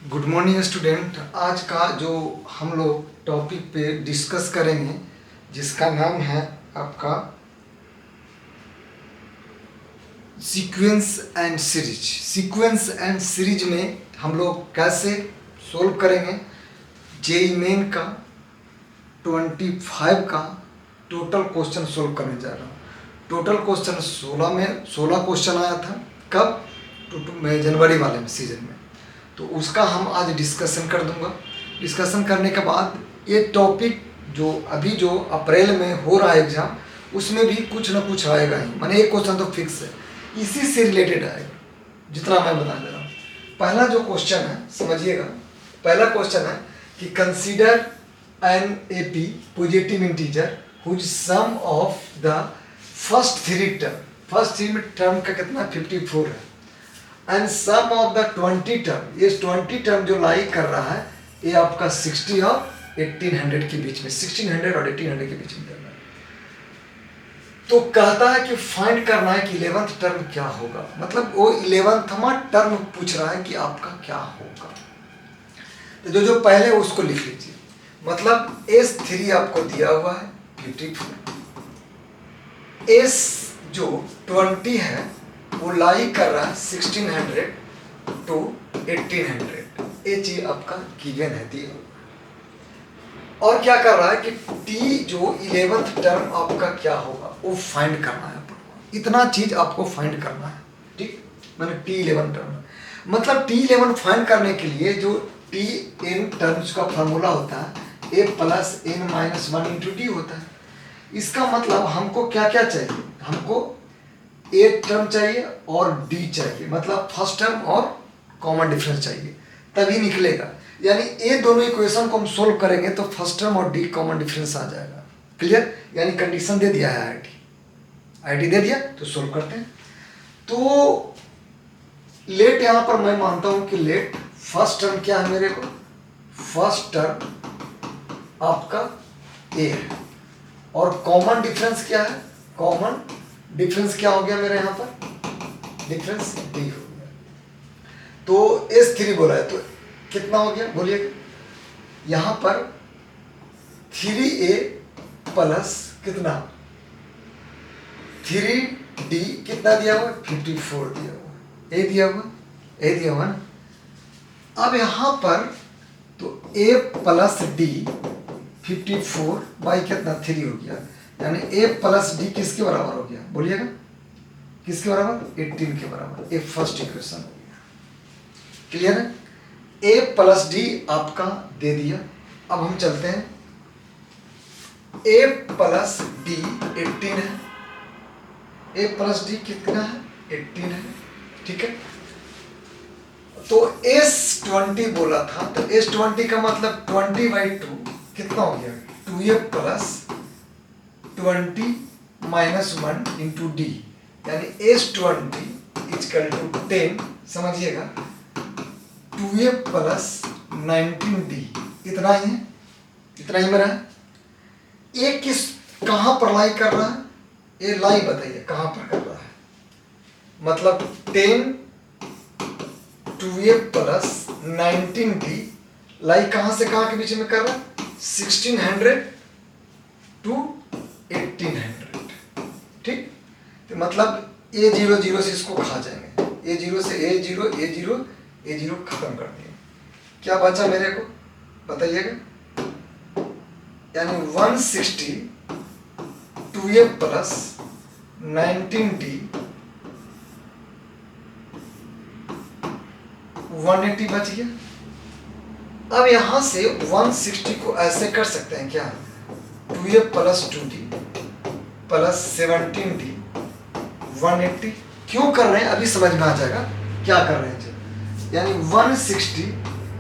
Good morning student. आज का जो हम लोग टॉपिक पे डिस्कस करेंगे जिसका नाम है आपका sequence and series. Sequence and series में हम लोग कैसे सोल्व करेंगे जेईई मेन का 25 का टोटल क्वेश्चन सोल्व करने जा रहा हूँ। टोटल क्वेश्चन 16 क्वेश्चन आया था। कब? जनवरी वाले में सीजन में। तो उसका हम आज डिस्कशन कर दूंगा। डिस्कशन करने के बाद ये टॉपिक जो अभी जो अप्रैल में हो रहा है एग्जाम, उसमें भी कुछ ना कुछ आएगा ही, माने एक क्वेश्चन तो फिक्स है, इसी से रिलेटेड आएगा जितना मैं बता दे रहा हूँ। पहला जो क्वेश्चन है समझिएगा। पहला क्वेश्चन है कि consider an AP positive integer whose sum of the first three term का कितना 54 है and sum of the 20 term, ये 20 टर्म जो लाई कर रहा है ये आपका 60 और 1800 के बीच में, 1600 और 1800 के बीच में करना है। तो कहता है कि फाइंड करना है कि 11th टर्म क्या होगा, मतलब वो 11वां टर्म पूछ रहा है कि आपका क्या होगा। तो जो पहले उसको लिख लीजिए। मतलब S3 आपको दिया हुआ है 54, S जो 20 है वो लाई कर रहा है 1600 टू 1800, ये चीज आपका गिवन है दिया। और क्या कर रहा है कि टी जो 11th टर्म आपका क्या होगा वो फाइंड करना है आपको। इतना चीज आपको फाइंड करना है, ठीक। मैंने T11 टर्म, मतलब T11 फाइंड करने के लिए जो Tn टर्म्स का फार्मूला होता है a plus n minus 1 into D होता है। इसका मतलब हमको क्या क्या चाहिए, हमको ए टर्म चाहिए और डी चाहिए, मतलब फर्स्ट टर्म और कॉमन डिफरेंस चाहिए, तभी निकलेगा। यानी ये दोनों इक्वेशन को हम सोल्व करेंगे तो फर्स्ट टर्म और डी कॉमन डिफरेंस आ जाएगा। क्लियर? यानी कंडीशन दे दिया है आईटी दे दिया, तो सोल्व करते हैं। तो लेट यहां पर मैं मानता हूं कि लेट फर्स्ट टर्म क्या है मेरे को, फर्स्ट टर्म आपका ए है और कॉमन डिफरेंस क्या है, कॉमन डिफरेंस क्या हो गया मेरे यहाँ पर, डिफरेंस डी हो गया। तो S3 बोला है तो कितना हो गया बोलिएगा, यहाँ पर 3a प्लस कितना 3d कितना दिया हुआ 54 दिया हुआ, ए दिया हुआ ना। अब यहाँ पर तो a प्लस डी 54 बाई कितना 3 हो गया, यानी a प्लस डी किसके बराबर हो गया बोलिएगा, किसके बराबर 18 के बराबर। ये फर्स्ट इक्वेशन हो गया। क्लियर है? a प्लस डी आपका दे दिया। अब हम चलते हैं, a प्लस डी 18 है, a प्लस डी कितना है 18 है, ठीक है। तो S20 बोला था, तो S20 का मतलब 20/2 कितना हो गया 2a plus 20 minus 1 into D, यानी S20 इजकल टू 10, समझिएगा 2a प्लस 19d, इतना ही है, इतना ही मेरा है। ये किस कहां पर लाई कर रहा है, ये लाई बताइए कहां पर कर रहा है, मतलब 10 2a प्लस 19d लाई कहां से कहां के बीच में कर रहा है 1600 टू 1800, ठीक। तो मतलब A00 से इसको खा जाएंगे, A0 से A0 खत्म कर दिए, क्या बचा मेरे को बताइएगा, यानी 160 2a प्लस 19d 180 बच गया। अब यहां से 160 को ऐसे कर सकते हैं क्या, 2a plus 2d plus 17d 180, क्यों कर रहे हैं अभी समझ में आ जाएगा क्या कर रहे हैं जब। यानी 160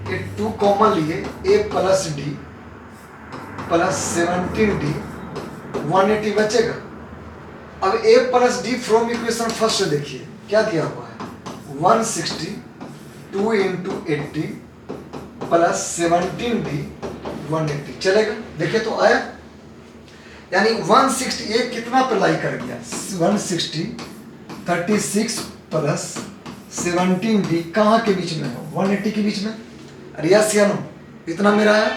के 2 कॉमन लिए a plus D plus 17d 180 बचेगा। अब a plus D from equation first देखिए क्या दिया हुआ है 160 2 इंटू 80 प्लस 17d 180, चलेगा देखिए तो आया। यानी 160 ये कितना पर लाई कर गया 160 36 प्लस 17d कहाँ के बीच में है 180 के बीच में, यस या नो? इतना मेरा है।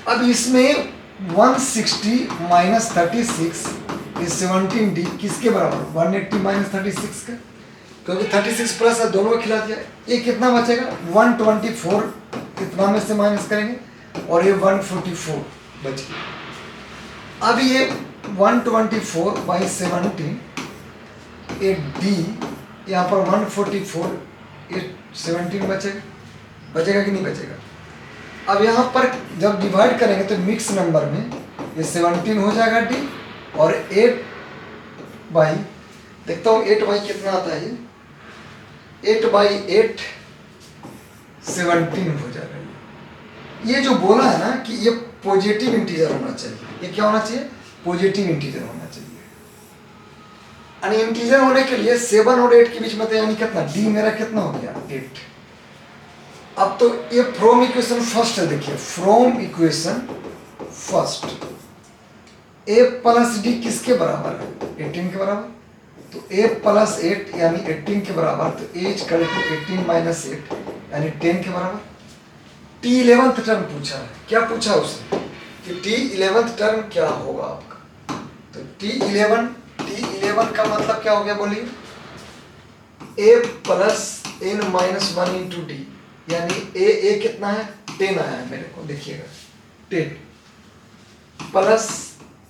अब इसमें 160 माइनस 36 इज 17D किसके बराबर? 180 माइनस 36 का, क्योंकि 36 प्लस है, दोनों को खिला दिया। ये कितना बचेगा? 124 इतना में से माइनस करेंगे और ये 144 बच गया। अब ये 124 बाई 17 ये D, यहाँ पर 144 ये 17 बचेगा कि नहीं बचेगा? अब यहाँ पर जब डिवाइड करेंगे तो मिक्स नंबर में ये 17 हो जाएगा D, और 8 बाई, देखता हूँ 8 बाई कितना आता है, ये 8 बाई 8 17 हो जाएगा। ये जो बोला है ना कि ये पॉजिटिव इंटीजर होना चाहिए, ये क्या होना चाहिए? पॉजिटिव इंटीजर होना चाहिए। यानी इंटीजर होने के लिए 7 और 8 के बीच में, तो यानी कितना? D मेरा कितना हो गया? 8। अब तो ये फ्रॉम इक्वेशन फर्स्ट है, देखिए from equation first a plus d किसके बराबर है? 18 के बराबर। तो a प्लस 8 यानी 18 के बराबर, तो a इक्वल टू 18 माइनस 8 यानी 10 के बराबर। t 11th टर्म पूछा है, क्या पूछा उसने कि t 11th टर्म क्या होगा आपका? तो t 11 का मतलब क्या हो गया बोलिए? a plus n minus 1 into D, यानी a कितना है? 10 आया है मेरे को, देखिएगा 10 प्लस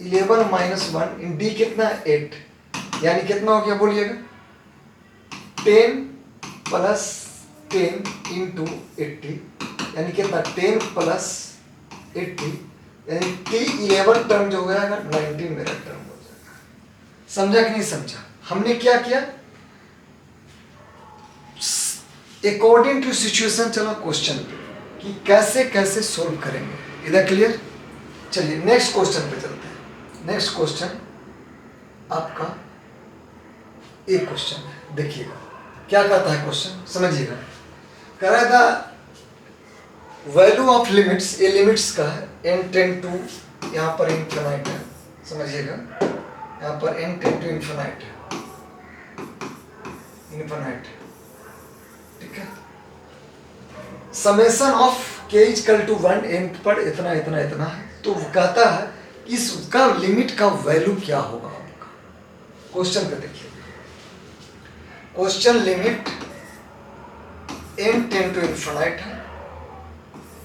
11 माइनस 1 इन डी कितना है? 8, यानी कितना हो गया बोलिएगा? 10 प्लस 10 इंटू 80, यानी कितना? 10 प्लस 80, यानी t 11 टर्म जो हो जाएगा 19 मेरा टर्म हो जाएगा। समझा कि नहीं समझा? हमने क्या किया? अकॉर्डिंग टू सिचुएशन चला क्वेश्चन कि कैसे कैसे सोल्व करेंगे। इधर क्लियर? चलिए नेक्स्ट क्वेश्चन पे चलते हैं। नेक्स्ट क्वेश्चन आपका एक क्वेश्चन है, देखिएगा क्या कहता है क्वेश्चन, समझिएगा। कह रहा था वैल्यू ऑफ लिमिट्स, ये लिमिट्स का है, n टेंड टू, यहाँ पर इनफिनाइट है, समझिएगा, यहाँ पर n टेंड टू इनफिनाइट है, इनफिनाइट, ठीक है। Summation of k equal to 1 n पर इतना इतना इतना है, तो वो कहता है इसका लिमिट का वैल्यू क्या होगा आपका। क्वेश्चन पे देखिए, question limit n tend to infinite है,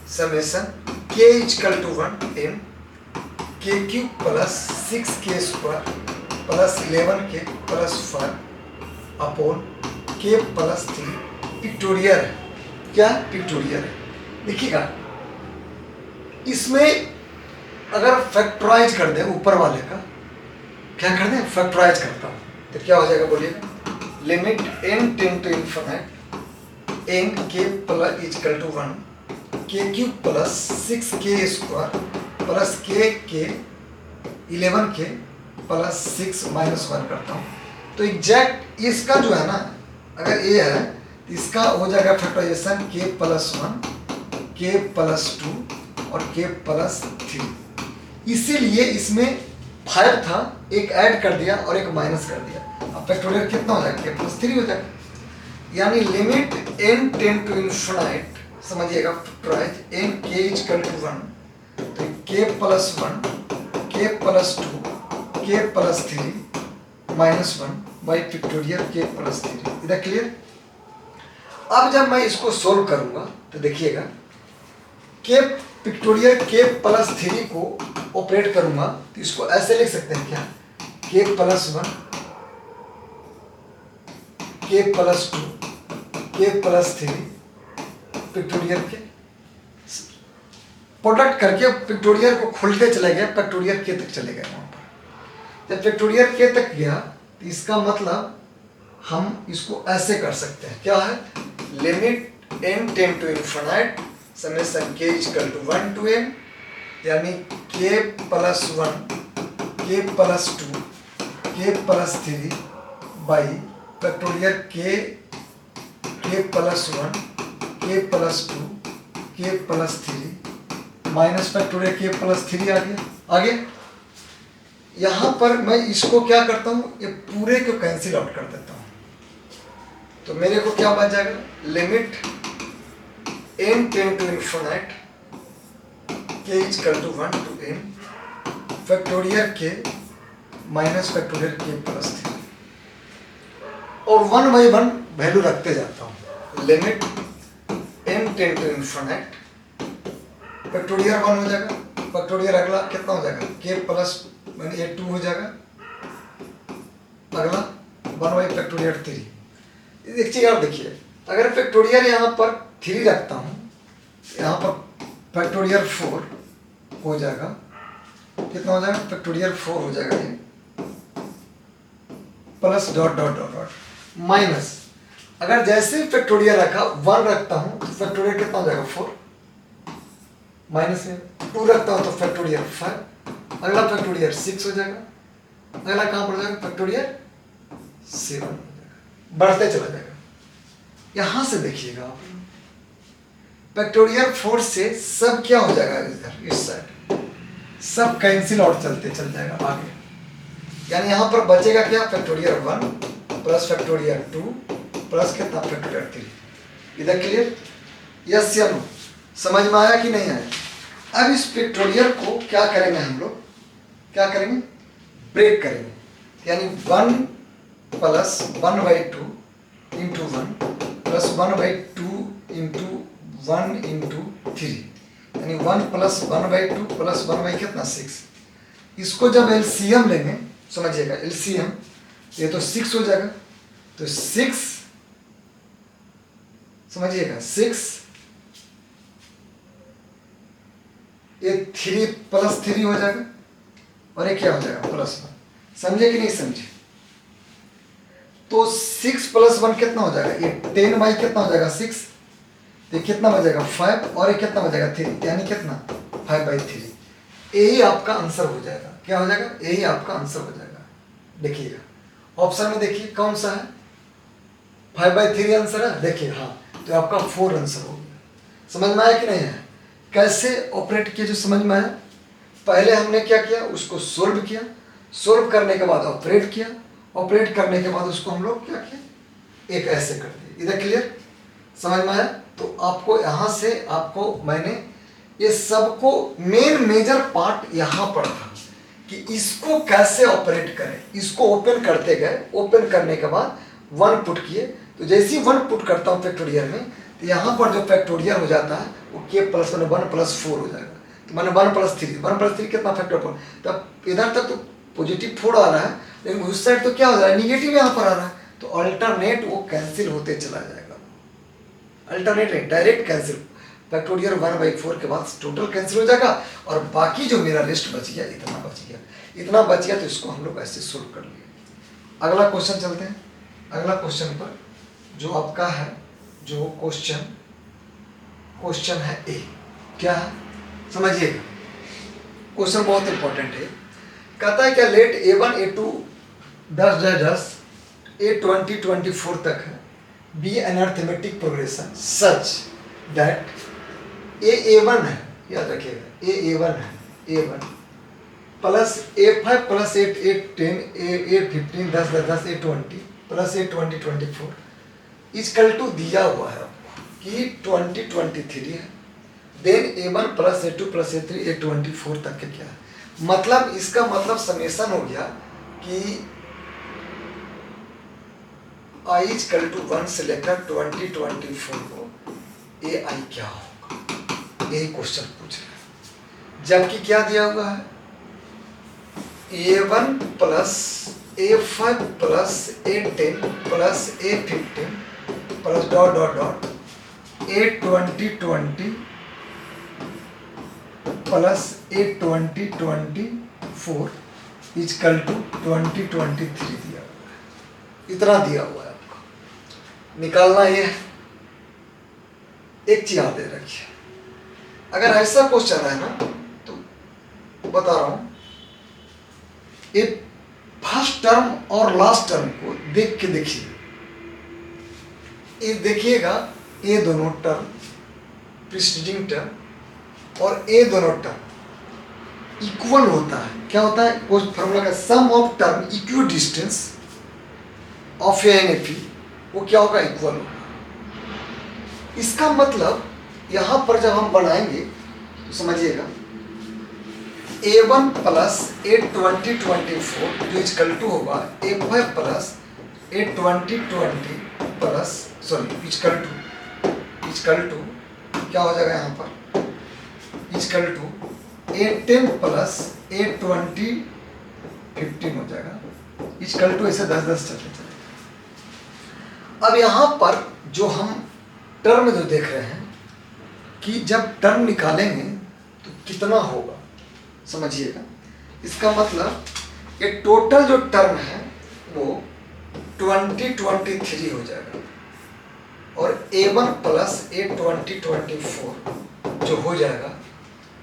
summation k equal to 1 n k cube plus 6k square plus 11k plus 5 upon k plus 3 pictorial है। क्या पिक्टोरियल है? देखिएगा, इसमें अगर फैक्टराइज कर दें ऊपर वाले का, क्या कर दें? फैक्टराइज करता हूँ तो क्या हो जाएगा बोलिएगा? Limit n tend to infinite n k plus equal to 1 k cube plus 6k square plus k 11k plus 6 minus 1 करता हूँ, तो एग्जैक्ट इसका जो है ना, अगर ये है तो इसका हो जाएगा factorisation k plus 1 k plus 2 और k प्लस 3। इसीलिए इसमें 5 था, एक ऐड कर दिया और एक माइनस कर दिया। अब फैक्टोरियल कितना हो जाएगा? k प्लस 3 हो जाएगा। यानी limit n tend to infinite, समझिएगा factorise n k equal to 1, तो k plus 1 k plus 2 k plus 3 minus 1 by factorial k plus 3। इधर क्लियर? अब जब मैं इसको सोल्व करूंगा तो देखिएगा, k पिक्टोरियल k प्लस 3 को ऑपरेट करूंगा तो इसको ऐसे लिख सकते हैं क्या? k plus 1 k plus 2 k plus 3 pictorial के प्रोडक्ट करके पिक्टोरियल को खोलते चले गए, पिक्टोरियल k तक चले गए। वहां पर जब पिक्टोरियल k तक गया तो इसका मतलब हम इसको ऐसे कर सकते हैं, क्या है? Limit n tend to infinite summation k equal to 1 to n, यानी k plus 1 k plus 2 k plus 3 by factorial k plus 1 k plus 2 k plus 3 minus factorial k plus 3 आ गया। यहाँ पर मैं इसको क्या करता हूँ, ये पूरे को कैंसिल आउट कर देता हूँ, तो मेरे को क्या बच जाएगा? Limit n tend to infinite k equal to 1 to n factorial k minus factorial k plus 3 और 1 बाई 1 वैल्यू रखते जाता हूँ। Limit n tend to infinite factorial 1 हो जाएगा, फैक्टोरियल अगला कितना हो जाएगा k प्लस ये 2 हो जाएगा, अगला 1 बाई फैक्टोरियल 3। एक चीज आप देखिए, अगर फैक्टोरियल यहाँ पर 3 रखता हूँ, यहाँ पर फैक्टोरियल 4 हो जाएगा, कितना हो जाएगा फैक्टोरियल 4 हो जाएगा ये, plus dot dot dot dot minus, अगर जैसे फैक्टोरियल रखा 1 रखता हूँ तो फैक्टोरियल कितना हो जाएगा 4, माइनस में 2 रखता हूँ तो फैक्टोरियल 5, अगला फैक्टोरियल 6 हो जाएगा, अगला कहाँ पर जाएगा फैक्टोरियल 7 हो जाएगा, बढ़ते चला जाएगा। यहां से देखिएगा आप, फैक्टोरियल 4 से सब क्या हो जाएगा इधर इस साइड, सब कैंसिल आउट चलते चल जाएगा आगे, यानी यहां पर बचेगा क्या फैक्टोरियल 1 प्लस फैक्टोरियल 2 प्लस कितना फैक्टोरियल 3। इधर क्लियर? यस या नो? समझ में आया कि नहीं आया? अब इस फैक्टोरियल को क्या करेंगे हम लोग, क्या करेंगे ब्रेक करेंगे, यानी 1 plus 1 by 2 into 1 plus 1 by 2 into 1 into 3, यानी 1 प्लस 1 बाई 2 प्लस 1 बाई कितना 6। इसको जब एलसीएम लेंगे, समझिएगा एलसीएम, ये तो 6 हो जाएगा, तो 6 समझिएगा 6 ये 3 प्लस 3 हो जाएगा और ये क्या हो जाएगा प्लस 1। समझे कि नहीं समझे? तो 6 प्लस 1 कितना हो जाएगा, ये 10 बाई कितना हो जाएगा 6, ये कितना बचेगा 5 और ये कितना बचेगा 3, यानी कितना 5 बाई 3। यही आपका आंसर हो जाएगा, क्या हो जाएगा यही आपका आंसर हो जाएगा। देखिएगा ऑप्शन में देखिए कौन सा है, 5 बाई 3 आंसर है, देखिए हाँ, तो आपका 4 आंसर हो गया। समझ में आया कि नहीं है? कैसे ऑपरेट किया जो समझ में आया? पहले हमने क्या किया, उसको सोल्व किया, सोल्व करने के बाद ऑपरेट किया, ऑपरेट करने के बाद उसको हम लोग क्या किया एक ऐसे कर दिए। इधर क्लियर? समझ में आया? तो आपको यहाँ से आपको मैंने ये सबको मेन मेजर पार्ट यहाँ पर था कि इसको कैसे ऑपरेट करें। इसको ओपन करते गए, ओपन करने के बाद 1 पुट किए, तो जैसे ही 1 पुट करता हूँ फैक्टोरियल में, तो यहाँ पर जो फैक्टोरियल हो जाता है वो k प्लस 1 प्लस 4 हो जाएगा, तो मैंने 1 प्लस 3 कितना फैक्टोरियल, तब इधर तक तो पॉजिटिव 4 आ रहा है, लेकिन उस साइड तो क्या हो रहा है निगेटिव यहाँ पर आ रहा है, तो अल्टरनेट वो कैंसिल होते चला जाएगा। अल्टरनेट नहीं, डायरेक्ट कैंसिल, फैक्टोरियल 1/4 के बाद टोटल कैंसिल हो जाएगा और बाकी जो मेरा रेस्ट बच गया इतना बच गया, इतना बच गया, तो इसको हम लोग ऐसे सोल्व कर लिए। अगला क्वेश्चन चलते हैं। अगला क्वेश्चन पर जो आपका है, जो क्वेश्चन है ए, क्या है समझिएगा, क्वेश्चन बहुत इंपॉर्टेंट है। कहता है क्या, लेट A1 A2 10 A20 24 तक है, be an arithmetic progression such that A1 है, याद रखिएगा A1 है, A1 plus A5 plus 8 10 A15 10 A20 plus A20 24 equal to दिया हुआ है कि 2023 है, then A1 plus A2 plus A3 A24 तक के क्या है, मतलब इसका मतलब समेशन हो गया कि i इक्वल टू 1 से लेकर 2024 को AI क्या होगा, यही क्वेश्चन पूछ रहा है। जबकि क्या दिया हुआ है, A1 plus A5 plus A10 plus A15 plus dot dot dot A2020 plus A2024 equal to 2023 दिया हुआ है, इतना दिया हुआ है आपको निकालना ये है। एक चीज याद रखिए, अगर ऐसा क्वेश्चन है ना, तो बता रहा हूं, ये फर्स्ट टर्म और लास्ट टर्म को देख के देखिए, ये देखिएगा ये दोनों टर्म प्रीसीडिंग टर्म और ये दोनों टर्म इक्वल होता है। क्या होता है, वो फॉर्मूला का sum of term equidistance of an A P, वो क्या होगा इक्वल होगा। इसका मतलब यहाँ पर जब हम बनाएंगे तो समझिएगा A1 प्लस A2024 जो इजकल टू होगा A5 plus A2020 plus sorry equal to क्या हो जाएगा यहाँ पर is equal to A10 plus A2015 हो जाएगा। इजकल टू ऐसे 10-10 चलते चलेगा। अब यहाँ पर जो हम टर्म जो देख रहे हैं कि जब टर्म निकालेंगे तो कितना होगा समझिएगा। इसका मतलब ये टोटल जो टर्म है वो 2023 हो जाएगा और A1 प्लस A2024 जो हो जाएगा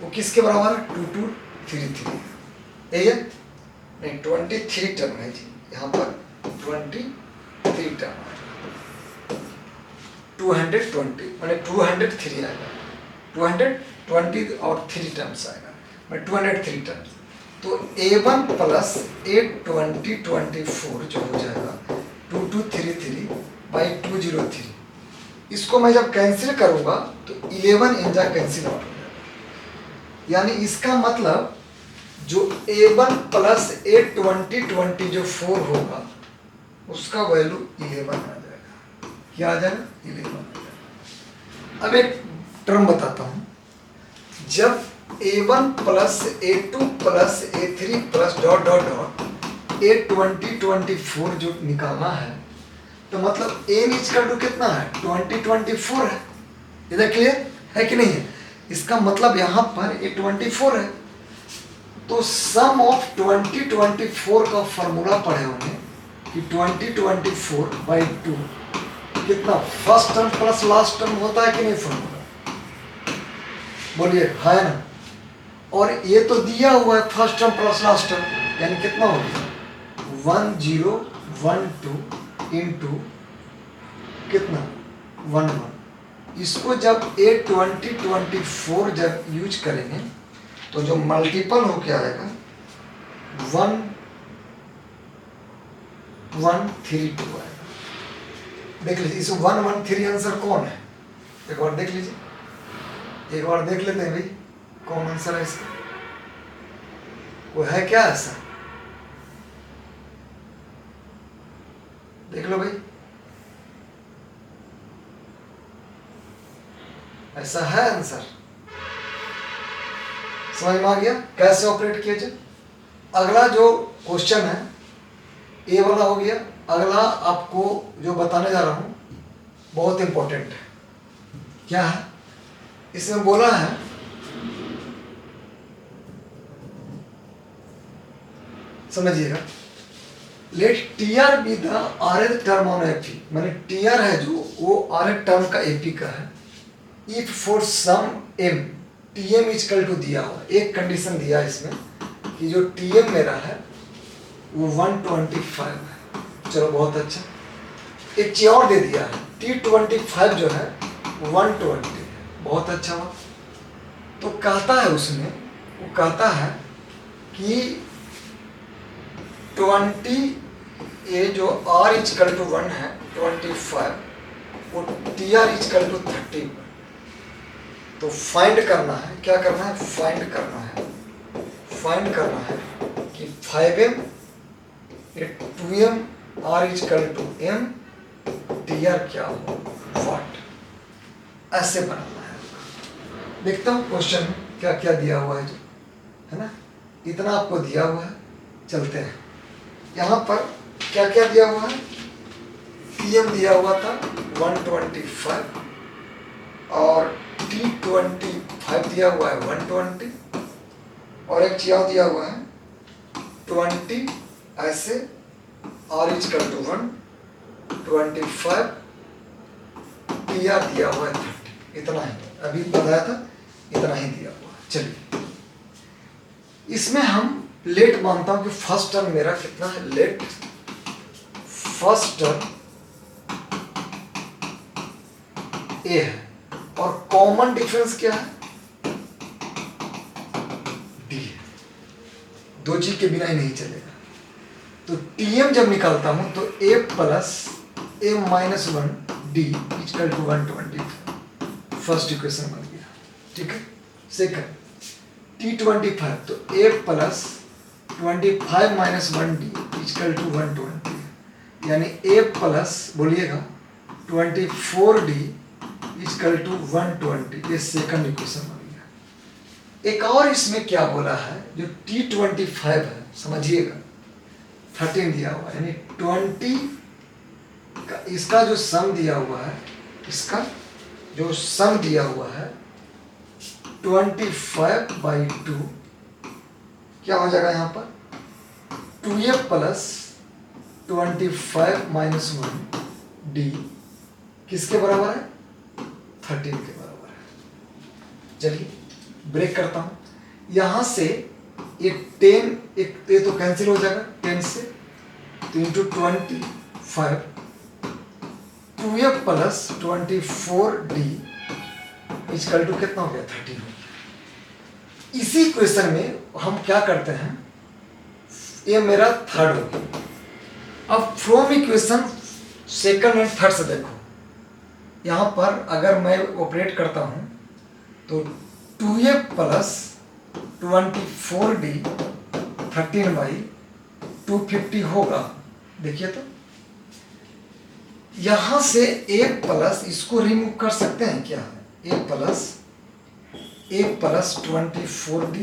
वो किसके बराबर है 2233 यही है नहीं 23 टर्म है जी। यहाँ पर 23 टर्म है 220 मैंने 203 आएगा 220 और 3 टर्म्स आएगा मैं 203 टर्म्स। तो A1 प्लस A2024 जो हो जाएगा 2233 बाई 203 इसको मैं जब कैंसिल करूंगा तो 11 इंजा कैंसिल आउट हो जाएगा। यानी इसका मतलब जो A1 प्लस A2020 जो 4 होगा उसका वैल्यू 11 आ जाएगा। क्या आ जाएगा 11 आ जाएगा। अब एक टर्म बताता हूँ जब A1 plus A2 plus A3 plus dot dot dot A2024 जो निकालना है तो मतलब n इजकल टू कितना है 2024 है। इधर क्लियर है कि नहीं है। इसका मतलब यहाँ पर A24 है तो सम ऑफ 2024 का फॉर्मूला पढ़े होंगे कि 2024 बाई 2 कितना first term plus last term होता है कि नहीं फॉर्मूला बोलिए है ना। और ये तो दिया हुआ है first term plus last term यानी कितना हो गया 1012 इंटू कितना 11 इसको जब A2024 जब यूज करेंगे तो जो मल्टीपल होके आएगा 1132 आएगा। देख लीजिए इस 113 आंसर कौन है एक बार देख लीजिए एक बार देख लेते हैं भाई कौन आंसर है इसका वो है क्या ऐसा देख लो भाई ऐसा है आंसर। समझ में आ गया कैसे ऑपरेट किया जाए। अगला जो क्वेश्चन है ए वाला हो गया। अगला आपको जो बताने जा रहा हूं बहुत इंपॉर्टेंट है। क्या है इसमें बोला है समझिएगा let TR be the rth term on AP माने टीआर है जो वो rth टर्म का एपी का है if for some m TM equal to दिया हुआ एक कंडीशन दिया इसमें कि जो टीएम मेरा है वो 125 है। चलो बहुत अच्छा एक चीज और दे दिया है T25 जो है 120 है बहुत अच्छा हुआ। तो कहता है उसमें वो कहता है कि 20 ये जो R इजकल टू 1 है 25 वो TR इजकल टू 30 तो फाइंड करना है क्या करना है फाइंड करना है कि 5m 2m R equal to m TR क्या हो व्हाट ऐसे बनाना है। देखता हूँ क्वेश्चन में क्या क्या दिया हुआ है जो है ना इतना आपको दिया हुआ है। चलते हैं यहाँ पर क्या क्या दिया हुआ है TM दिया हुआ था 125 और T25 दिया हुआ है 120 और एक चीज दिया हुआ है 20 ऐसे R इजकल टू 1 25 TR दिया हुआ है 30 इतना ही अभी बताया था इतना ही दिया हुआ है। चलिए इसमें हम लेट मानता हूं कि फर्स्ट टर्म मेरा कितना है लेट फर्स्ट टर्म ए है और कॉमन डिफरेंस क्या है डी है। दो चीज के बिना ही नहीं चलेगा। तो टीएम जब निकालता हूं तो A plus A minus 1 D equal to 120 first equation ठीक है। सेकंड T25, तो A plus 25 minus 1D equal to 120, यानी A प्लस बोलिएगा 24D इक्वल टू 120। ये सेकंड इक्वेशन बन गया। एक और इसमें क्या बोला है, जो T25 है समझिएगा, 13 दिया हुआ है, यानी 20 का इसका जो सम दिया हुआ है, इसका जो सम दिया हुआ है 25/2 क्या हो जाएगा यहाँ पर 2A प्लस 25 माइनस 1D किसके बराबर है 13 के बराबर है। चलिए ब्रेक करता हूँ, यहाँ से एक 10, एक ये तो कैंसिल हो जाएगा 10 से, तो into 25 2A plus 24D equal to कितना हो गया 13 हो गया। इसी क्वेश्चन में हम क्या करते हैं, ये मेरा थर्ड हो गया। अब from equation second and third से देखो, यहाँ पर अगर मैं ऑपरेट करता हूँ तो 2A प्लस 24D 13/250 होगा। देखिए तो यहाँ से A प्लस इसको रिमूव कर सकते हैं क्या, A plus 24D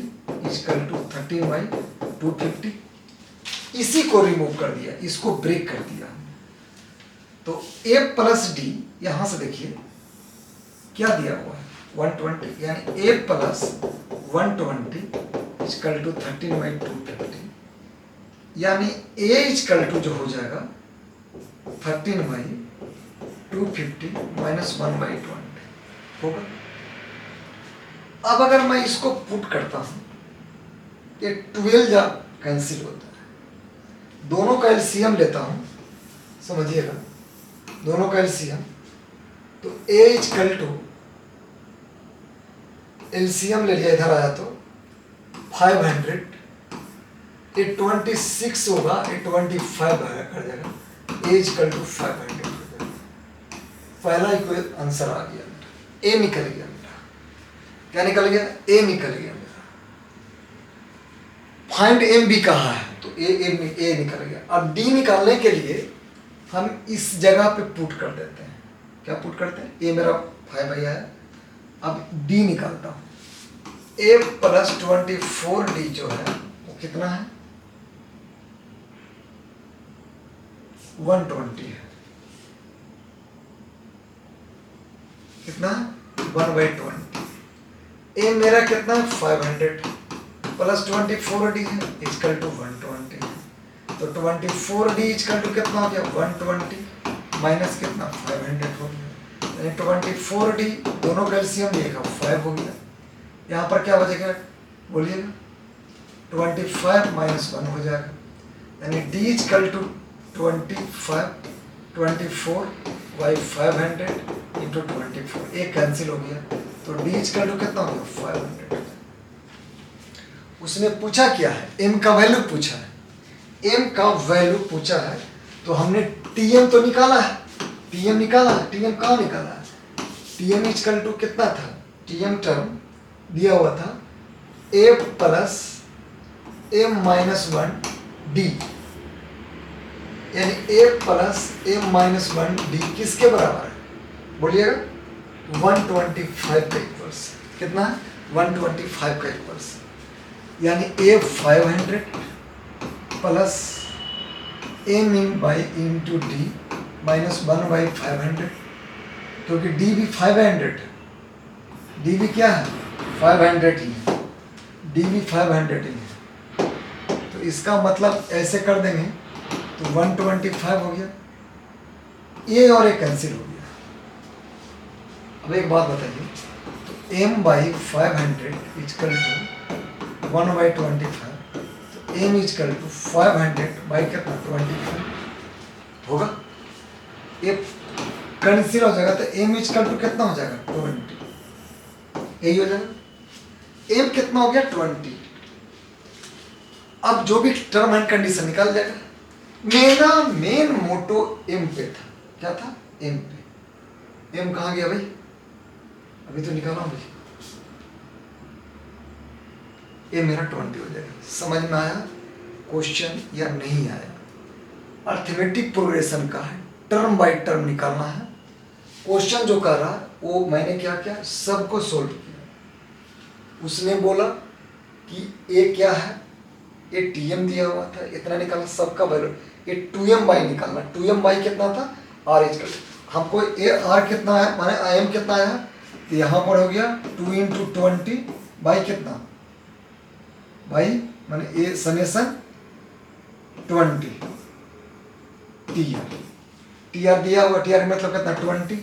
equal to 13/250, इसी को रिमूव कर दिया, इसको ब्रेक कर दिया। तो A प्लस D यहां से देखिए क्या दिया हुआ है 120, यानी A प्लस 120 इक्वल टू 13/250, यानी A इक्वल टू जो हो जाएगा 13/250 माइनस 1/20 होगा। अब अगर मैं इसको पुट करता हूं, ये 12 जा कैंसिल होता है, दोनों का एलसीएम लेता हूं, समझिएगा दोनों का एलसीएम, तो A इक्वल टू एलसीएम ले लिया, इधर आया तो 500, ये 26 होगा, ये 25 कर जाएगा, A इक्वल टू 500 हो जाएगा। पहला इक्वेशन आंसर आ गया, A निकल गया। क्या निकल गया, A निकल गया मेरा। फाइंड M भी कहा है तो A निकल गया। अब D निकालने के लिए हम इस जगह पे पुट कर देते हैं, क्या पुट करते हैं, A मेरा 5 आया है, अब D निकालता हूं। A प्लस 24D जो है वो कितना है 120 है, कितना है 1/20। A मेरा कितना है 500 प्लस 24D है इक्वल टू 120, तो 24D इक्वल टू कितना हो गया 120 माइनस कितना 500 हो गया, यानी 24D दोनों का एलसीएम लिएगा 5 हो गया। यहाँ पर क्या बचेगा बोलिएगा 25 माइनस 1 हो जाएगा, यानी D इक्वल टू 24/500 इंटू 24, एक कैंसिल हो गया, तो D इक्वल टू कितना हो गया 500। उसने पूछा क्या है, M का वैल्यू पूछा है, M का वैल्यू पूछा है, तो हमने TM तो निकाला है, TM निकाला है, TM कहाँ निकाला है, TM इक्वल टू कितना था, TM टर्म दिया हुआ था A plus M minus 1D, यानी A plus M minus 1D किसके बराबर है बोलिएगा 125 का इक्वल्स, कितना है 125 का इक्वल्स, यानी A 500 plus M into D minus 1/500, क्योंकि D भी 500 है, D भी क्या है 500 ही है, D भी 500 ही है, तो इसका मतलब ऐसे कर देंगे तो 125 हो गया, ये और एक कैंसिल हो गया। अब एक बात बताइए, तो M/500 इक्वल टू 1/25, तो M इक्वल टू 500 बाई कितना 25 होगा, ये कैंसिल हो जाएगा, तो M इक्वल टू कितना हो जाएगा 20, यही हो जाएगा। M कितना हो गया 20। अब जो भी टर्म एंड कंडीशन निकाल जाएगा। मेरा मेन मोटो M पे था, क्या था M पे, M कहाँ गया भाई, अभी तो निकाला भाई, ए मेरा 20 हो जाएगा। समझ में आया क्वेश्चन या नहीं आया? अर्थमेटिक प्रोग्रेशन का है, टर्म बाय टर्म निकालना है। क्वेश्चन जो कर रहा है वो मैंने क्या किया, सबको सोल्व किया। उसने बोला कि ए क्या है, ए टीएम दिया हुआ था, इतना निकालना, सबका वैल्यू ये 2m बाई निकालना। 2m बाई कितना था, आर इज हमको ए आर कितना है माने आई एम कितना आया, तो यहाँ पर हो गया 2 इंटू 20 बाई कितना, बाई माने ए समेसन 20 टी आर दिया हुआ, टी आर मतलब कितना 20,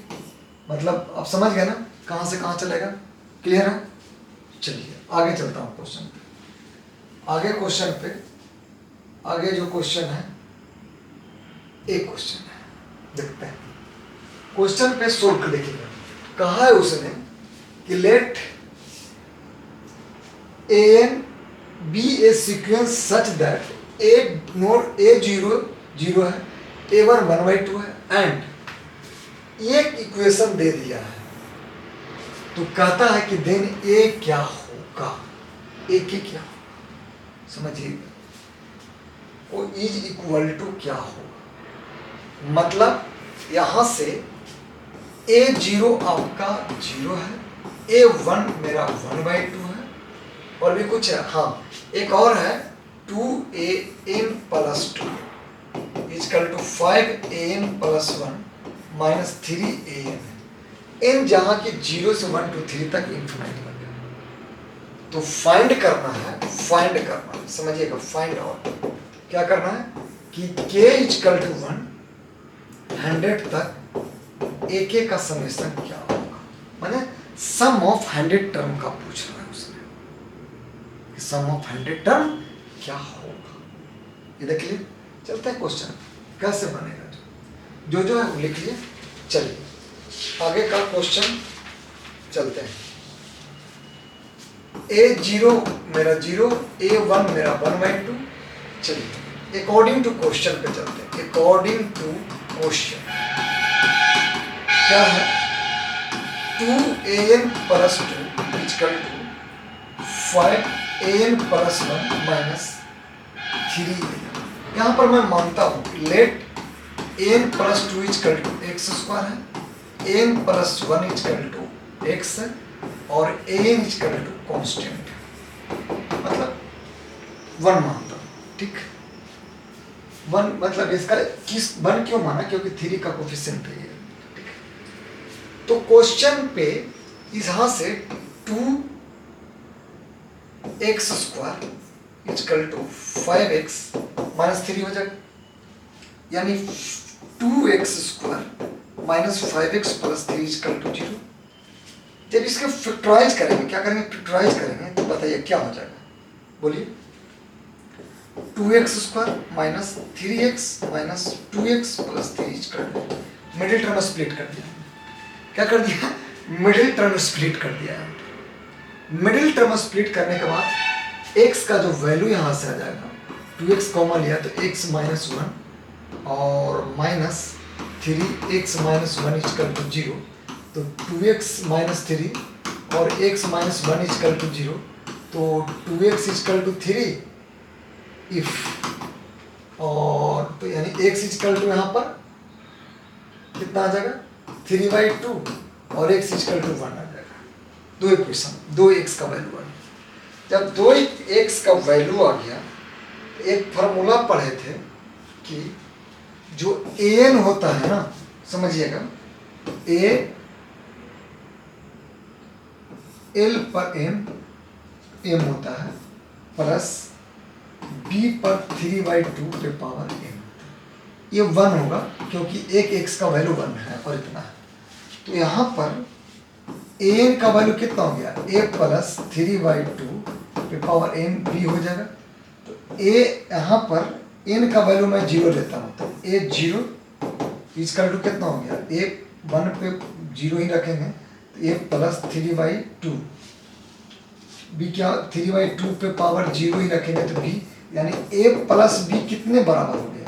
मतलब आप समझ गए ना कहाँ से कहाँ चलेगा, क्लियर है? चलिए आगे चलता हूँ क्वेश्चन पे। आगे क्वेश्चन पे, आगे जो क्वेश्चन है एक क्वेश्चन है, देखते हैं क्वेश्चन पे सोल्व कर देखिएगा। कहा है उसने कि let A N be a sequence such that A not A 0 है, ए 1/2 है एंड एक इक्वेशन दे दिया है, तो कहता है कि देन ए क्या होगा, ए की क्या समझिए, वो इज इक्वल टू क्या होगा, मतलब यहां से a0 आपका 0 है, a1 मेरा 1/2 है, और भी कुछ है, हाँ एक और है 2an + 2 is equal to 5an + 1 minus 3an है। n जहां की 0 से 1 2 3 तक इंफिनिटी बन गया, तो फाइंड करना है, फाइंड करना है, समझिएगा फाइंड आउट क्या करना है कि k इजकल टू 100 तक एक का समेशन क्या होगा, माने सम ऑफ 100 टर्म का पूछ रहा है उसने, सम ऑफ 100 टर्म क्या होगा। ये देख लिए, चलते हैं क्वेश्चन कैसे बनेगा, जो है वो लिख लिए। चलिए आगे का क्वेश्चन चलते हैं। a0 मेरा 0, a1 मेरा 1/2। चलिए अकॉर्डिंग टू क्वेश्चन पे चलते हैं। अकॉर्डिंग टू क्वेश्चन क्या है, 2an + 2 is equal to 5an + 1 minus 3an। यहाँ पर मैं मानता हूँ late an + 2 is equal to x² है, an + 1 इजकल टू x है, और an इजकल टू कांस्टेंट है, मतलब 1 मानता हूँ, ठीक। 1 मतलब इसका किस 1 क्यों माना, क्योंकि 3 का कोफिशिएंट है, ठीक है। तो क्वेश्चन पे यहाँ से 2x² is equal to 5x minus 3 हो जाएगा, यानी 2x² minus 5x + 3 equal to 0। जब इसके फैक्टराइज करेंगे, क्या करेंगे, फैक्टराइज करेंगे, तो बताइए क्या हो जाएगा, बोलिए। 2x² minus 3x minus 2x + 3 equal to, middle term split कर दिया, क्या कर दिया, मिडिल टर्म स्प्लिट कर दिया। मिडिल टर्म स्प्लिट करने के बाद x का जो वैल्यू यहाँ से आ जाएगा, 2x कॉमन लिया तो x - 1 और माइनस 3x - 1 इजकल टू 0, तो 2x - 3 और x - 1 इजकल टू 0, तो 2x इजकल टू 3 इफ, और तो यानी x इजकल टू यहाँ पर कितना आ जाएगा 3/2 और x इजकल टू 1 आ जाएगा। दो इक्वेशन, 2x का वैल्यू आ गया। जब 2x का वैल्यू आ गया, एक फॉर्मूला पढ़े थे कि जो an होता है ना, समझिएगा, a l पर m होता है प्लस b पर 3/2 पे पावर m, ये 1 होगा क्योंकि एक x का वैल्यू 1 है और इतना है। तो यहाँ पर an का वैल्यू कितना हो गया, a प्लस 3/2 पे पावर m b हो जाएगा। तो a यहाँ पर n का वैल्यू मैं 0 लेता हूँ, तो a 0 इजकल टू कितना हो गया, a 1 पे 0 ही रखेंगे, तो a प्लस 3/2 b क्या 3/2 पे पावर 0 ही रखेंगे, तो b यानी a प्लस b कितने बराबर हो गया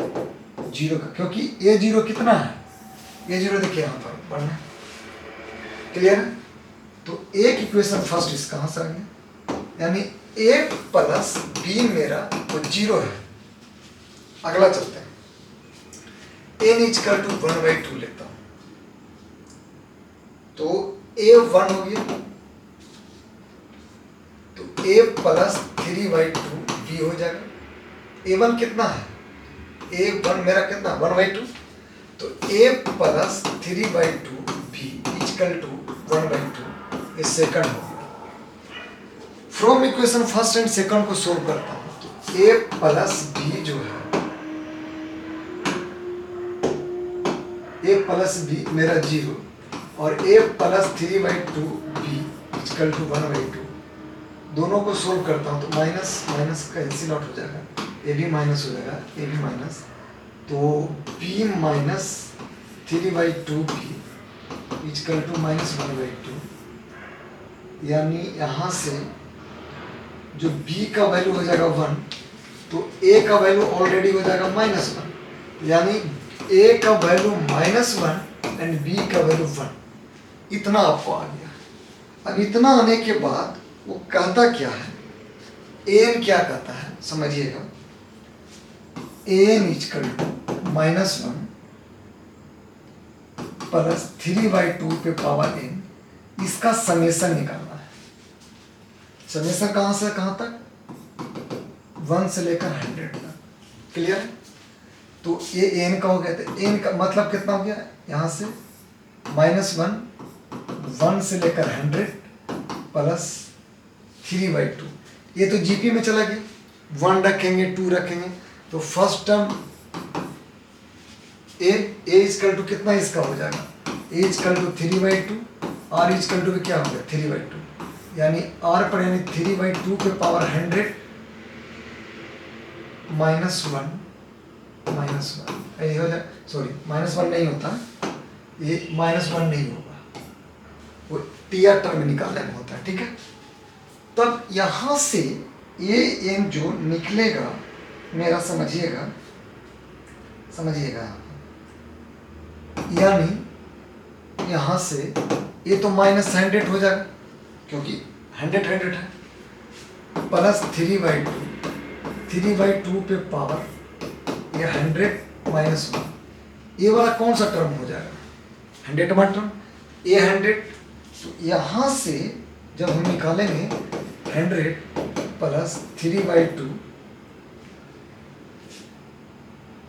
0 का, क्योंकि a0 कितना है, a0 देखिए यहाँ पर पढ़ना, क्लियर है। तो एक इक्वेशन फर्स्ट इस कहाँ से आ गया, यानी ए प्लस बी मेरा वो 0 है। अगला चलते हैं, एन इक्वल टू 1/2 लेता हूं, तो ए 1 हो गया, तो ए प्लस 3/2 बी हो जाएगा। ए 1 कितना है, ए 1 मेरा कितना 1/2, तो A plus 3/2 B equal to 1/2, ये सेकंड हो गया। From equation first and second को सोल्व करता हूं, तो ए प्लस बी जो है, ए प्लस बी मेरा 0 और ए प्लस 3/2 बी इक्वल टू 1/2, दोनों को सोल्व करता हूं तो माइनस माइनस कैंसिल आउट हो जाएगा, ए भी माइनस हो जाएगा, ए भी माइनस, तो B minus 3/2 B equal to minus 1/2, यानी यहाँ से जो b का वैल्यू हो जाएगा 1, तो a का वैल्यू ऑलरेडी हो जाएगा -1, यानी a का वैल्यू -1 एंड b का वैल्यू 1। इतना आपको आ गया। अब इतना आने के बाद वो कहता क्या है, an क्या कहता है समझिएगा, an इक्वल टू -1 प्लस 3/2 पे पावर n, इसका समेशन निकालना है। समेशन कहाँ से कहाँ तक, 1 से लेकर 100 तक, क्लियर। तो ये एन का हो गया, तो एन का मतलब कितना हो गया, यहाँ से -1 1 से लेकर 100 प्लस 3/2, ये तो जीपी में चला गया, 1 रखेंगे 2 रखेंगे, तो first term A equal to कितना इसका हो जाएगा, A equal to 3/2, R equal to क्या हो गया 3/2, यानी आर पर यानी 3/2 पे पावर 100 -1 यही हो जाए, सॉरी -1 नहीं होता, ये -1 नहीं होगा, वो टीआर टर्म निकालने में होता है, ठीक है। तब यहाँ से ये एन जो निकलेगा मेरा, समझिएगा यानी यहाँ से ये तो -100 हो जाएगा क्योंकि 100 है, प्लस 3/2 पे पावर ये 100 -1, ये वाला कौन सा टर्म हो जाएगा 100वां टर्म, ये 100, तो यहाँ से जब हम निकालेंगे 100 प्लस 3/2,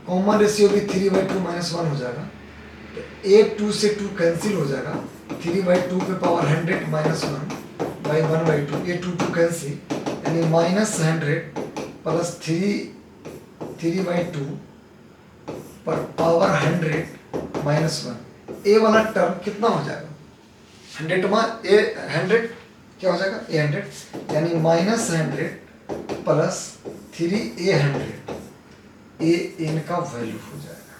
कॉमन रेशियो भी 3/2 -1 हो जाएगा, तो ए 2 से 2 कैंसिल हो जाएगा, 3/2 पे पावर 100 -1 बाई 1/2, ये 2 कैंसिल, यानी -100 प्लस 3/2 पर पावर 100 -1, ए वाला टर्म कितना हो जाएगा 100 में ए 100 क्या हो जाएगा ए 100, यानी -100 प्लस 3a100, ए एन का वैल्यू हो जाएगा।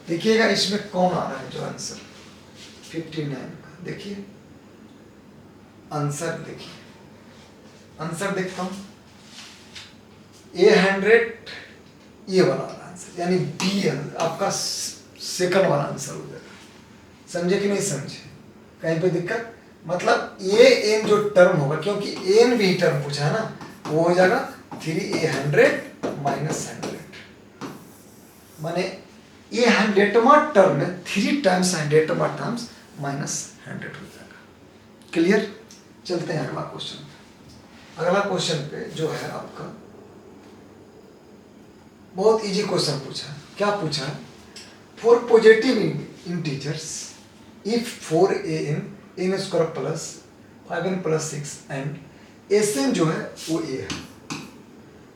देखिएगा इसमें कौन आ रहा है जो आंसर 59 का, देखिए आंसर, देखिए आंसर देखता हूं, A100 ये वाला आंसर, यानी बी आपका सेकंड वाला आंसर हो जाएगा। समझे कि नहीं समझे, कहीं पे दिक्कत, मतलब ये एन जो टर्म होगा, क्योंकि एन भी टर्म पूछा है ना, वो हो जाएगा 3a100 -100, माने ये 100वां टर्म में 3 टाइम्स 100वां टर्म्स -100 हो जाएगा। क्लियर। चलते हैं अगला क्वेश्चन पे। अगला क्वेश्चन पे जो है आपका बहुत इजी क्वेश्चन पूछा है। क्या पूछा है, for positive integers if 4an n square plus 5n plus 6 and SN जो है वो ए है,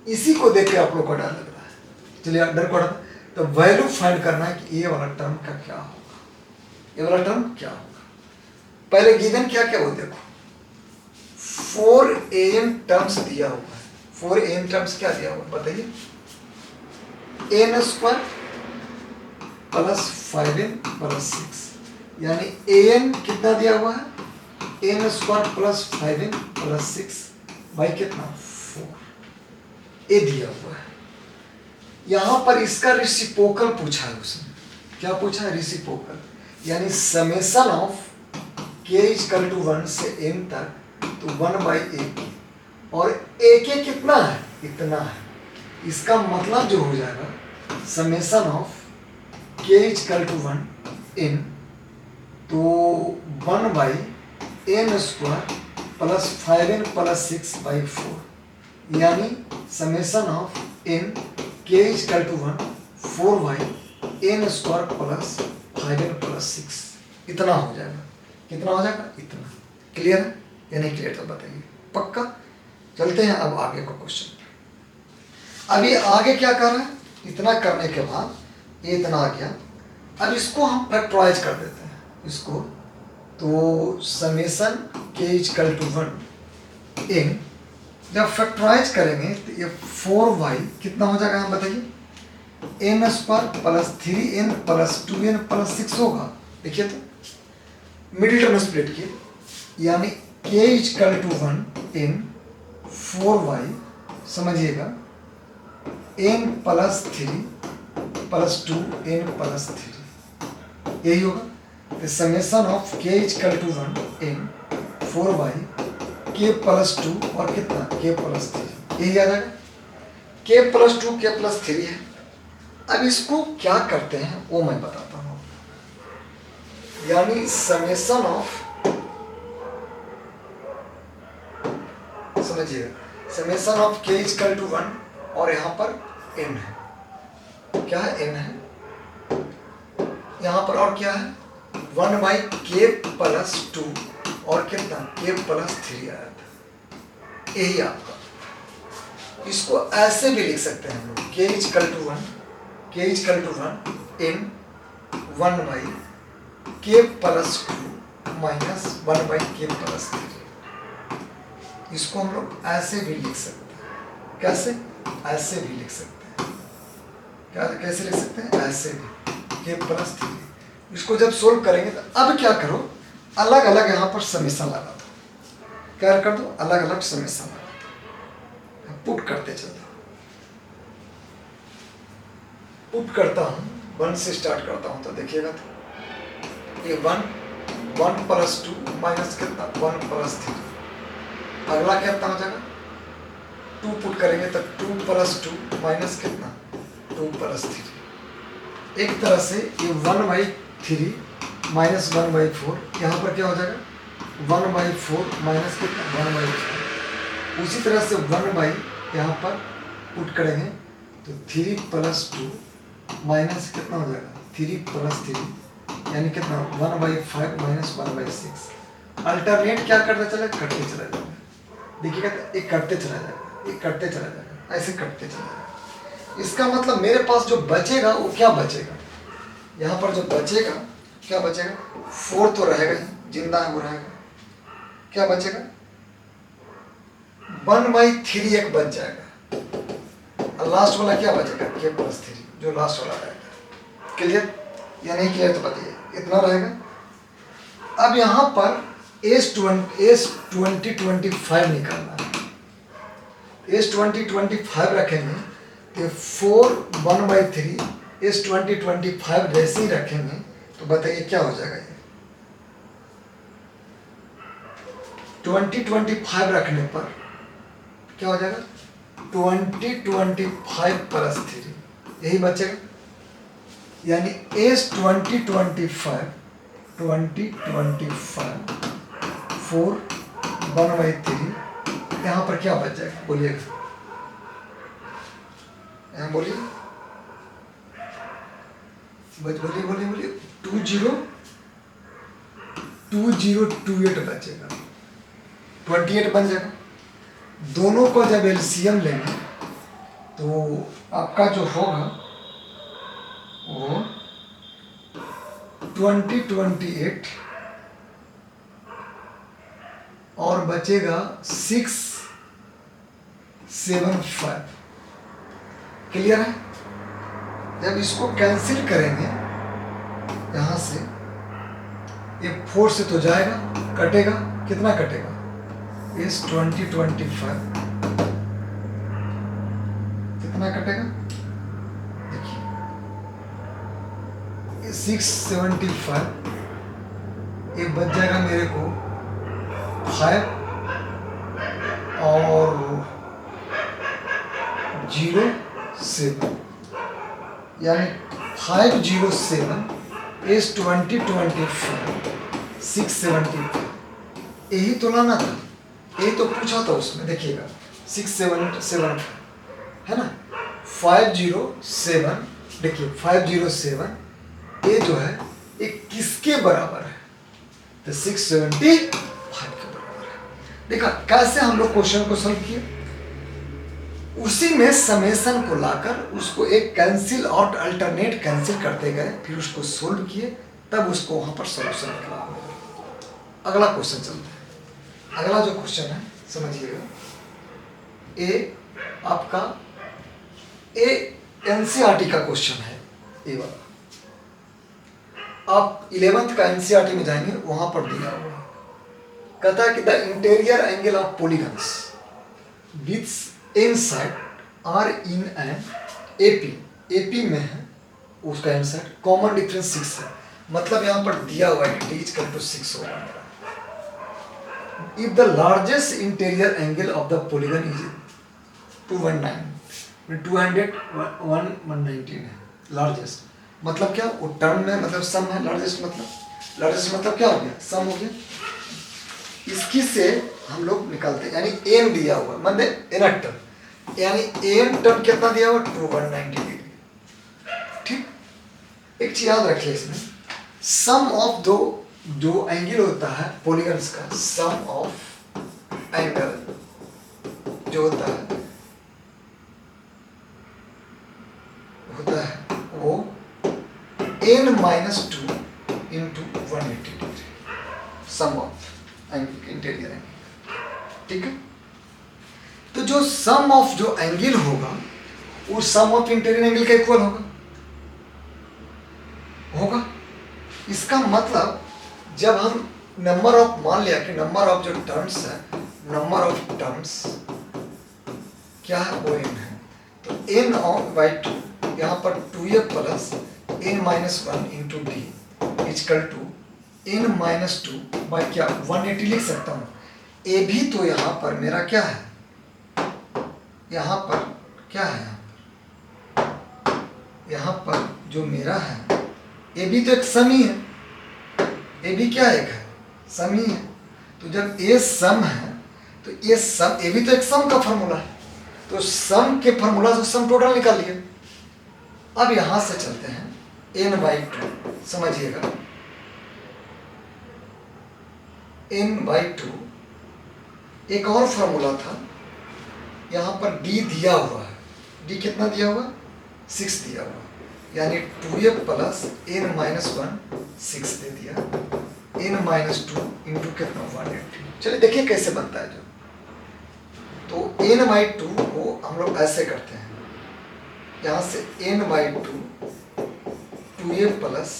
इसी को देख के आप लोग का डर लग रहा है। चलिए डर को हटा, तो वैल्यू फाइंड करना है कि ये वाला टर्म का क्या होगा, ये वाला टर्म क्या होगा। पहले गिवन क्या क्या वो देखो, 4an टर्म्स दिया हुआ है, 4an टर्म्स क्या दिया हुआ है बताइए, n square plus 5n plus 6, यानी an कितना दिया हुआ है, n square plus 5n plus 6 by कितना 4, ये दिया हुआ है। यहाँ पर इसका रेसिप्रोकल पूछा है उसने, क्या पूछा है रेसिप्रोकल, यानी summation of k equal to 1 से n तक, तो 1/a और एक एक कितना है, इतना है। इसका मतलब जो हो जाएगा summation of k equal to 1 N, तो 1 by N square plus 5n plus 6 by 4, यानी summation of n k equal to 1 4 by N square plus 5n plus 6, इतना हो जाएगा। कितना हो जाएगा, इतना। क्लियर है या नहीं क्लियर, तो बताइए। पक्का। चलते हैं अब आगे का क्वेश्चन। अभी आगे क्या कर रहा है, इतना करने के बाद ये इतना आ गया। अब इसको हम फैक्टराइज कर देते हैं इसको, तो समेशन k इक्वल टू 1 इन, जब फैक्टराइज करेंगे तो ये 4y कितना हो जाएगा, हम बताइए, N square plus 3n plus 2n plus 6 होगा। देखिए तो मिडिल टर्म स्प्लिट की, यानी k equal to 1 N 4y, समझिएगा, n plus 3 plus 2n plus 3, यही होगा। तो summation of k equal to 1 N 4y k plus 2 और कितना k प्लस 3, यही आ जाएगा। k प्लस 2 k प्लस 3 है। अब इसको क्या करते हैं वो मैं बताता हूँ, यानी समेशन ऑफ, समझिएगा, summation of k equal to 1 और यहाँ पर n है, क्या है, n है यहाँ पर, और क्या है 1 बाई k प्लस 2 और कितना k प्लस 3 आया था, यही आपका। इसको ऐसे भी लिख सकते हैं हम लोग, k equal to 1 N 1 by k plus 2 minus 1 by k plus 3। इसको हम लोग ऐसे भी लिख सकते हैं। कैसे, ऐसे भी लिख सकते हैं। क्या, कैसे लिख सकते हैं, ऐसे भी, k प्लस 3। इसको जब सोल्व करेंगे तो अब क्या करो, अलग अलग यहाँ पर समेशन लगा दो। क्या कर दो, अलग अलग समेशन लगा दो, पुट करते चलते। पुट करता हूँ, 1 से स्टार्ट करता हूँ, तो देखिएगा तो ये 1 प्लस 2 माइनस कितना 1 प्लस 3, अगला कितना हो जाएगा 2 पुट करेंगे तो 2 प्लस 2 माइनस कितना 2 प्लस 3। एक तरह से ये 1 बाई 3 माइनस 1 बाई 4, यहाँ पर क्या हो जाएगा 1 बाई 4 माइनस कितना 1 बाई 4। उसी तरह से 1 बाई यहाँ पर पुट करेंगे तो 3 प्लस 2 माइनस कितना हो जाएगा 3 प्लस 3, यानी कितना 1 बाई 5 माइनस 1 बाई 6। अल्टरनेट क्या करते चले, कटते चला जाएगा। देखिएगा एक कटते चला जाएगा, एक कटते चला जाएगा, ऐसे कटते चला जाएगा। इसका मतलब मेरे पास जो बचेगा वो क्या बचेगा, यहाँ पर जो बचेगा क्या बचेगा, 4 तो रहेगा ही, जिंदा है वो रहेगा। क्या बचेगा 1 बाई 3 एक बच जाएगा, और लास्ट वाला क्या बचेगा k प्लस 3, जो लास्ट वाला रहेगा। क्लियर या नहीं क्लियर, तो बताइए। इतना रहेगा। अब यहाँ पर S2025 निकालना है। S2025 रखेंगे तो 4 1 बाई 3 S2025 जैसे ही रखेंगे तो बताइए क्या हो जाएगा। ये 2025 रखने पर क्या हो जाएगा 2025 प्लस 3, यही बचेगा। यानी S2025 4 1 बाई 3, यहाँ पर क्या बच जाएगा बोलिएगा, यहाँ बोलिए, बोलिए 2028 बचेगा, 28 बन जाएगा। दोनों को जब एलसीएम लेंगे तो आपका जो होगा वो 2028 और बचेगा 675। क्लियर है। जब इसको कैंसिल करेंगे यहाँ से, ये 4 से तो जाएगा, कटेगा, कितना कटेगा इस 2025 कितना कटेगा देखिए 675, ये बच जाएगा मेरे को 5 और 507 यानी 507 is 2025 675, यही तो लाना था, यही तो पूछा था उसमें, देखिएगा 677 है ना। 507 देखिए 507 ये जो है ये किसके बराबर है, तो 675 के बराबर है। देखा कैसे हम लोग क्वेश्चन को सॉल्व किए, उसी में समेशन को लाकर उसको एक कैंसिल आउट अल्टरनेट कैंसिल करते गए, फिर उसको सोल्व किए, तब उसको वहां पर सॉल्यूशन निकला। अगला क्वेश्चन चलते हैं। अगला जो क्वेश्चन है समझिएगा, ए आपका ए एनसीईआरटी का क्वेश्चन है, ए वाला। आप 11th का एनसीईआरटी में जाएंगे, वहां पर दिया हुआ है, कहता है कि the interior angle of polygons with inside are in an AP, AP में है उसका इनसाइड, कॉमन डिफरेंस 6 है, मतलब यहां पर दिया हुआ है डी इक्वल टू 6 होगा मेरा। If the largest interior angle of the polygon is 219, 119 है लार्जेस्ट, मतलब क्या वो टर्म में मतलब सम है, लार्जेस्ट मतलब क्या हो गया, सम हो गया। इसकी से हम लोग निकालते हैं, यानी एन दिया हुआ मतलब एन टर्म, यानी एन टर्म कितना दिया हुआ 190 डिग्री। ठीक, एक चीज याद रखिए इसमें, सम ऑफ दो जो एंगल होता है पॉलीगन्स का, सम ऑफ एंगल जो होता है वो n minus 2 into 180 degree, sum of interior angle. ठीक है, तो जो सम ऑफ जो एंगल होगा वो सम ऑफ इंटीरियर एंगल का इक्वल होगा। इसका मतलब जब हम नंबर ऑफ, मान लिया कि नंबर ऑफ जो टर्म्स है, नंबर ऑफ टर्म्स क्या है वो n है, तो n बाई 2, यहाँ पर 2a plus n minus 1 into D equal to n minus 2 by क्या 180 लिख सकता हूँ। ए भी तो यहाँ पर मेरा क्या है, यहाँ पर क्या है, यहाँ पर जो मेरा है ए भी तो एक सम ही है, ए भी क्या एक है, सम ही है। तो जब ए सम है तो ये सम, ए भी तो एक सम का फॉर्मूला है, तो सम के फॉर्मूला से सम टोटल निकालिए। अब यहां से चलते हैं n बाई 2, समझिएगा n बाई 2, एक और फॉर्मूला था, यहां पर d दिया हुआ है, d कितना दिया हुआ 6 दिया हुआ, यानी 2a प्लस n माइनस 1 6 दे दिया, n माइनस 2 इंटू कितना 180। चलिए देखिए कैसे बनता है जो, तो n बाई 2 को हम लोग ऐसे करते हैं, यहाँ से n by 2 2a plus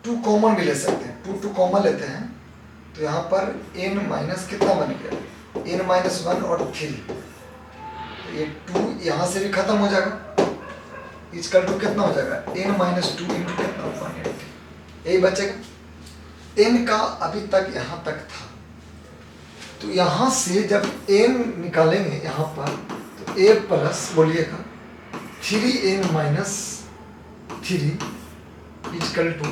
2 common भी ले सकते हैं, 2 कॉमन लेते हैं, तो यहाँ पर n माइनस कितना बन गया, n माइनस 1 और 3, तो ये 2 यहाँ से भी खत्म हो जाएगा, इसका 2 कितना हो जाएगा n माइनस 2 इंटू कितना 180, यही बचेगा। n का अभी तक यहाँ तक था, तो यहाँ से जब n निकालेंगे यहाँ पर, तो a प्लस बोलिएगा 3n minus 3 equal to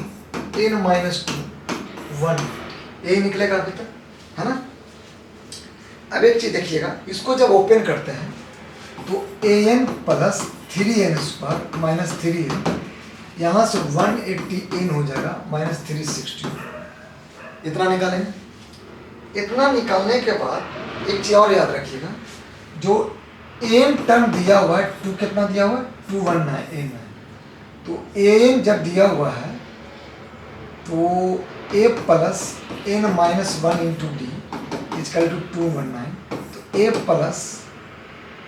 n minus 2 1, यही निकलेगा अभी तक, है ना। अब एक चीज देखिएगा, इसको जब ओपन करते हैं तो an plus 3n square minus 3n, यहाँ से 180n हो जाएगा माइनस 360, इतना निकालेंगे। इतना निकालने के बाद एक चीज और याद रखिएगा, जो n टर्म दिया हुआ है 2 कितना दिया हुआ है 219 n है, तो an जब दिया हुआ है तो a plus n minus 1 into D equal to 219, तो a प्लस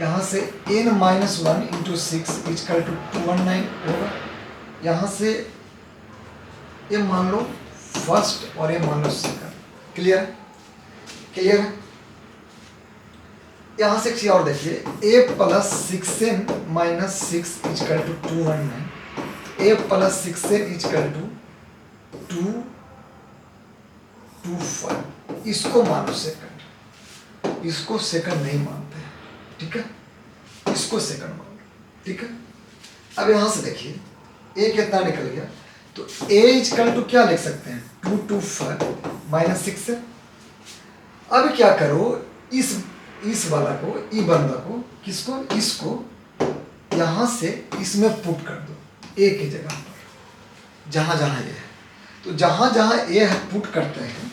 यहाँ से n minus 1 into 6 equal to 219 होगा। यहाँ से ये मान लो फर्स्ट और ये मान लो सेकंड, क्लियर है। यहाँ से एक चीज और देखिए, a plus 6n minus 6 equal to 219, a plus 6n equal to 225, इसको मानो सेकंड, इसको सेकंड नहीं मानते हैं, ठीक है, इसको सेकंड मान लो। ठीक है, अब यहां से देखिए ए कितना निकल गया, तो ए इजकल टू क्या लिख सकते हैं, 2 2 5 माइनस 6 है। अब क्या करो, इस वाला को, ई बंदा को, किसको, इसको यहां से इसमें पुट कर दो ए की जगह पर, जहां जहां ए है। तो जहां जहां ए है पुट करते हैं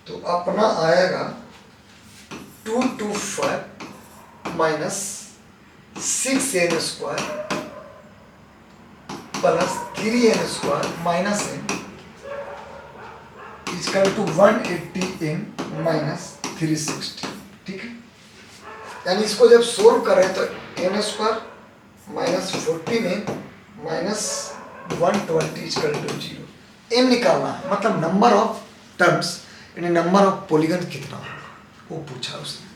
तो अपना आएगा 2 2 5 minus 6n square plus 3n square minus n equal to 180n minus 360। ठीक है, यानी इसको जब सोल्व करें तो n square minus 14n minus 120 equal to 0। m निकालना है, मतलब नंबर ऑफ टर्म्स यानी नंबर ऑफ पॉलीगन कितना होगा वो पूछा उसने।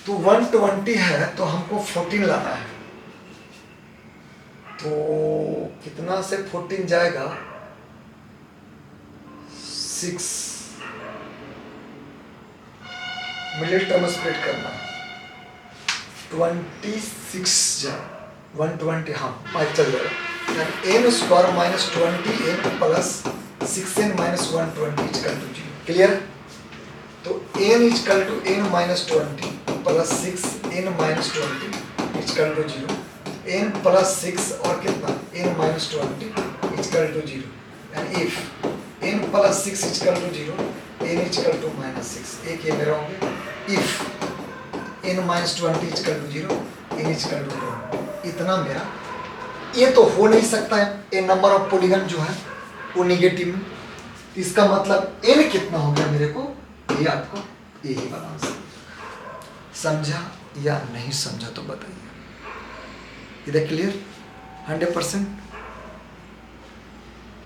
तो 120 है तो हमको 14 लाना है, तो कितना से 14 जाएगा, 6 मिडिल टर्म स्प्लिट करना, 26 जाए 120, हाँ 5 चल जाएगा, यानी n square minus 20n plus 6n minus 120 equal to 0। Clear, तो n equal to n minus 20 plus 6n minus 20 equal to 0, n plus 6 और कितना n माइनस 20 इजकल टू 0, यानी if n plus 6 equal to 0 n equal to minus 6, एक ये मेरा होंगे, if n minus 20 equal to 0 n equal to 2, इतना मेरा। ये तो हो नहीं सकता है, ए नंबर ऑफ पॉलीगन जो है वो निगेटिव में, इसका मतलब n कितना हो गया मेरे को, ये आपको यही वाला आंसर। समझा या नहीं समझा तो बताइए। इधर क्लियर 100%।